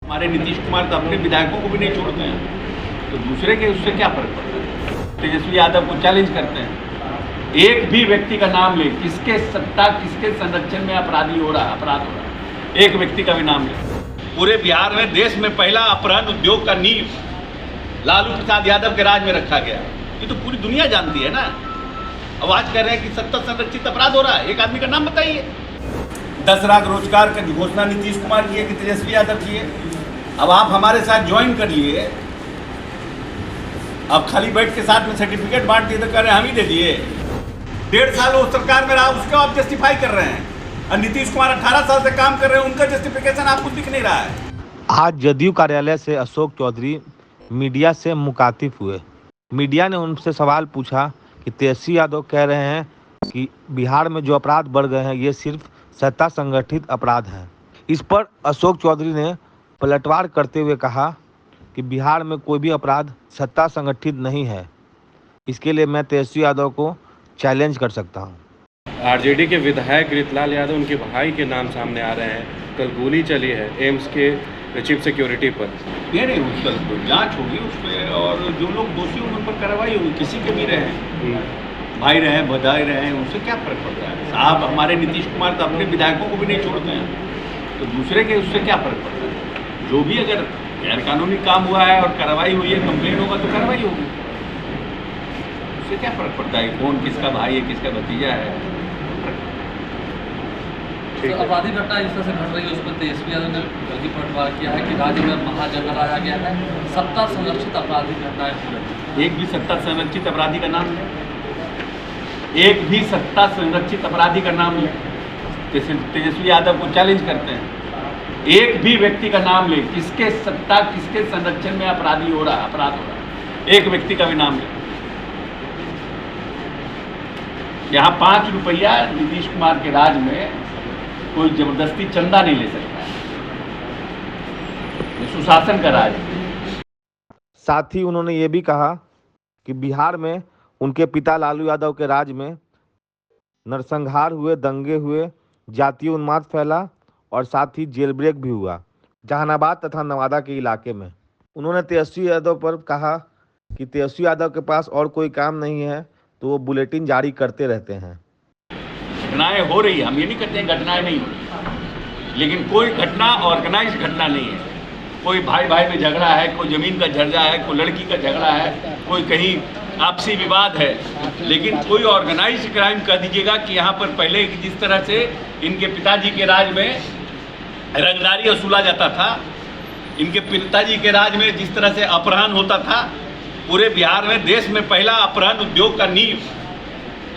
हमारे नीतीश कुमार तो अपने विधायकों को भी नहीं छोड़ते हैं, तो दूसरे के उससे क्या फर्क पड़ता है। तेजस्वी यादव को चैलेंज करते हैं, एक भी व्यक्ति का नाम ले, किसके सत्ता किसके संरक्षण में अपराध हो रहा है, एक व्यक्ति का भी नाम ले। पूरे बिहार में देश में पहला अपहरण उद्योग का नींव लालू प्रसाद यादव के राज में रखा गया। ये तो पूरी दुनिया जानती है ना। अब आज कह रहे हैं कि सत्ता संरक्षित अपराध हो रहा है, एक आदमी का नाम बताइए। 10 लाख रोजगार का घोषणा नीतीश कुमार की है कि तेजस्वी यादव की है। अब आप हमारे साथ ज्वाइन कर लिए, अब खाली बैठ के साथ में सर्टिफिकेट बांट दिए तो कह रहे हैं हम ही दे दिए। 1.5 साल वो सरकार में रहा, उसको आप जस्टिफाई कर रहे हैं, और नीतीश कुमार 18 साल से काम कर रहे हैं, उनका जस्टिफिकेशन आपको दिख नहीं रहा है। आज जदयू कार्यालय से अशोक चौधरी मीडिया से मुखातिब हुए। मीडिया ने उनसे सवाल पूछा कि तेजस्वी यादव कह रहे हैं कि बिहार में जो अपराध बढ़ गए हैं ये सिर्फ सत्ता संगठित अपराध हैं। इस पर अशोक चौधरी ने पलटवार करते हुए कहा कि बिहार में कोई भी अपराध सत्ता संगठित नहीं है। इसके लिए मैं तेजस्वी यादव को चैलेंज कर सकता हूं। आरजेडी के विधायक रीतलाल यादव उनके भाई के नाम सामने आ रहे हैं। कल गोली चली है एम्स के चीफ सिक्योरिटी पर। ये नहीं, उसका तो जाँच होगी उस पर, और जो लोग दोषी होंगे उन पर कार्रवाई होगी। किसी के भी रहे, भाई रहे, बधाई रहे, उससे क्या फर्क पड़ता है साहब। हमारे नीतीश कुमार तो अपने विधायकों को भी नहीं छोड़ते हैं, तो दूसरे के उससे क्या फर्क पड़ता है। जो भी अगर गैर कानूनी काम हुआ है और कार्रवाई हुई है, कंप्लेन होगा तो कार्रवाई होगी, उससे क्या फर्क पड़ता है कौन किसका भाई है किसका भतीजा है। तो अपराधी घटना इस तरह से घट रही है, उस पर तेजस्वी यादव ने गलती पलटवार किया है कि राज्य में महाजन लाया गया है, सत्ता संरक्षित अपराधी घटनाएं हो रही। एक भी सत्ता संरक्षित अपराधी का नाम है, एक भी सत्ता संरक्षित अपराधी का नाम ले। तेजस्वी यादव को चैलेंज करते हैं, एक भी व्यक्ति का नाम ले, किसके सत्ता किसके संरक्षण में अपराध हो रहा है, एक व्यक्ति का भी नाम ले। यहाँ 5 रुपया नीतीश कुमार के राज में कोई जबरदस्ती चंदा नहीं ले सकता है, ये सुशासन का राज है। साथ ही उन्होंने ये भी कहा कि बिहार में उनके पिता लालू यादव के राज में नरसंहार हुए, दंगे हुए, जातीय उन्माद फैला और साथ ही जेल ब्रेक भी हुआ जहानाबाद तथा नवादा के इलाके में। उन्होंने तेजस्वी यादव पर कहा कि तेजस्वी यादव के पास और कोई काम नहीं है तो वो बुलेटिन जारी करते रहते हैं। घटनाएं हो रही है, हम ये नहीं कहते हैं घटनाएं नहीं हो रही, लेकिन कोई घटना ऑर्गेनाइज घटना नहीं है। कोई भाई भाई में झगड़ा है, कोई जमीन का झगड़ा है, कोई लड़की का झगड़ा है, कोई कहीं आपसी विवाद है, लेकिन कोई ऑर्गेनाइज क्राइम कह दीजिएगा कि यहाँ पर पहले जिस तरह से इनके पिताजी के राज में रंगदारी वसूला जाता था, इनके पिताजी के राज में जिस तरह से अपहरण होता था, पूरे बिहार में देश में पहला अपहरण उद्योग का नींव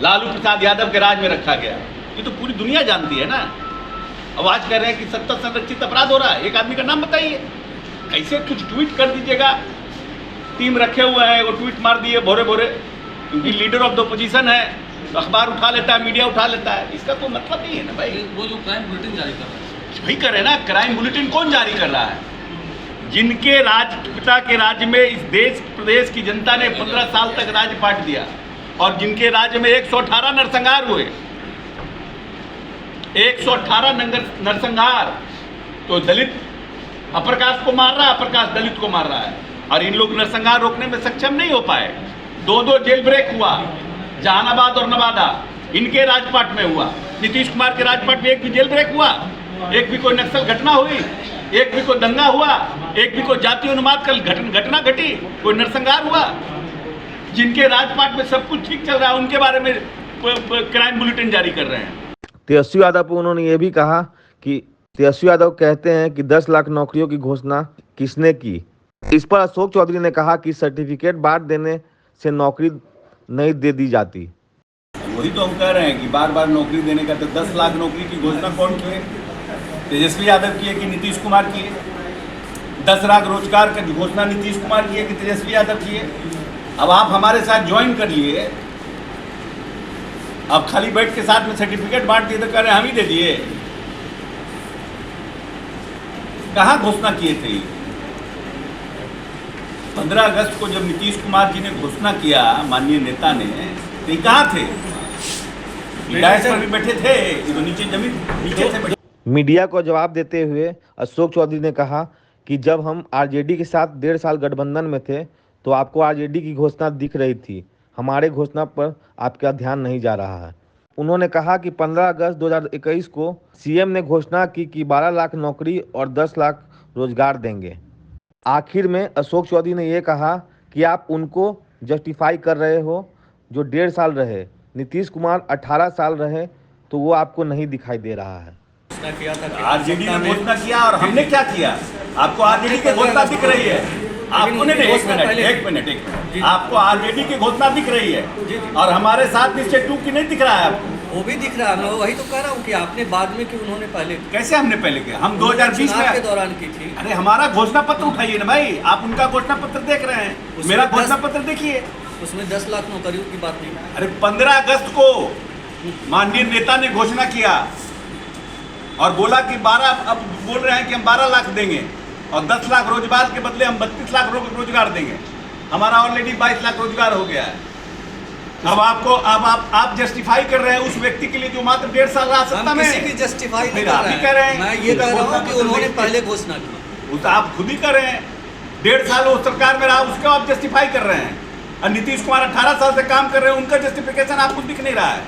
लालू प्रसाद यादव के राज में रखा गया। ये तो पूरी दुनिया जानती है ना। अब आज कह रहे हैं कि सत्ता संरक्षित अपराध हो रहा है, एक आदमी का नाम बताइए। ऐसे कुछ ट्वीट कर दीजिएगा, टीम रखे हुए हैं, वो ट्वीट मार दिए भोरे भोरे, क्योंकि लीडर ऑफ द अपोजिशन है, तो अखबार उठा लेता है, मीडिया उठा लेता है, इसका कोई मतलब नहीं है ना भाई। वो जो क्राइम बुलेटिन जारी कर रहे हैं, वही करे ना। क्राइम बुलेटिन कौन जारी कर रहा है? जिनके पिता के राज्य में इस देश प्रदेश की जनता ने 15 साल तक राज्य पाट दिया, और जिनके राज्य में 118 नरसंहार हुए, 118 नरसंहार, तो दलित अप्रकाश को मार रहा है, अप्रकाश दलित को मार रहा है, और इन लोग नरसंहार रोकने में सक्षम नहीं हो पाए। 2 जेल ब्रेक हुआ, जहानाबाद और नवादा इनके राजपाट में हुआ। नीतीश कुमार के राजपाट में एक भी जेल ब्रेक हुआ, एक भी कोई नक्सल घटना हुई, एक भी कोई दंगा हुआ, एक भी कोई जातीय उन्माद का घटना घटी, कोई नरसंहार हुआ। जिनके राजपाट में सब कुछ ठीक चल रहा है, उनके बारे में क्राइम बुलेटिन जारी कर रहे हैं। तेजस्वी यादव पर उन्होंने ये भी कहा कि तेजस्वी यादव कहते हैं कि 10 लाख नौकरियों की घोषणा किसने की। इस पर अशोक चौधरी ने कहा कि सर्टिफिकेट बांट देने से नौकरी नहीं दे दी जाती। वही तो हम कह रहे हैं कि बार बार नौकरी देने का, तो 10 लाख नौकरी की घोषणा कौन की है? तेजस्वी यादव की है कि नीतीश कुमार की है? 10 लाख रोजगार की घोषणा नीतीश कुमार की है कि तेजस्वी यादव की है? अब आप हमारे साथ ज्वाइन कर लिए, अब खाली बैठ के साथ में सर्टिफिकेट बांट दिए तो कह रहे हैं हम ही दे दिए। कहाँ घोषणा किए थे? 15 अगस्त को जब नीतीश कुमार जी ने घोषणा किया, माननीय नेता ने, तो ये कहाँ थे? विधायक पर भी बैठे थे, ये तो नीचे जमीन नीचे से बैठे। मीडिया को जवाब देते हुए अशोक चौधरी ने कहा कि जब हम आरजेडी के साथ 1.5 साल गठबंधन में थे तो आपको आरजेडी की घोषणा दिख रही थी, हमारे घोषणा पर आपका ध्यान नहीं जा रहा है। उन्होंने कहा कि 15 अगस्त 2021 को सीएम ने घोषणा की कि 12 लाख नौकरी और 10 लाख रोजगार देंगे। आखिर में अशोक चौधरी ने यह कहा कि आप उनको जस्टिफाई कर रहे हो जो 1.5 साल रहे, नीतीश कुमार 18 साल रहे, तो वो आपको नहीं दिखाई दे रहा है। आरजेडी ने घोषणा किया और हमने क्या किया? आपको आरजेडी की घोषणा दिख रही है? आपको नहीं, एक मिनट, आपको आरजेडी की घोषणा दिख रही है और हमारे साथ निश्चय 2 की नहीं दिख रहा है आपको? वो भी दिख रहा है, मैं वही तो कह रहा हूँ कि आपने बाद में कि उन्होंने पहले, कैसे हमने पहले किया? हम 2020 के दौरान की थी। अरे हमारा घोषणा पत्र उठाइए ना भाई, आप उनका घोषणा पत्र देख रहे हैं, मेरा घोषणा पत्र देखिए, उसमें 10 लाख नौकरियों की बात नहीं। अरे 15 अगस्त को माननीय नेता ने घोषणा किया और बोला कि 12, अब बोल रहे हैं कि हम 12 लाख देंगे और 10 लाख रोजगार के बदले हम 32 लाख रोजगार देंगे। हमारा ऑलरेडी 22 लाख रोजगार हो गया है। अब आपको आप जस्टिफाई कर रहे हैं उस व्यक्ति के लिए जो मात्र 1.5 साल रहा सत्ता में। किसी की जस्टिफाई नहीं आप ही कह रहे हैं, मैं ये कह रहा हूँ कि उन्होंने पहले घोषणा की, वो तो आप खुद ही कर रहे हैं। 1.5 साल वो सरकार में रहा, उसका आप जस्टिफाई कर रहे हैं। और नीतीश कुमार 18 साल से काम कर रहे हैं, उनका जस्टिफिकेशन आपको दिख नहीं रहा है।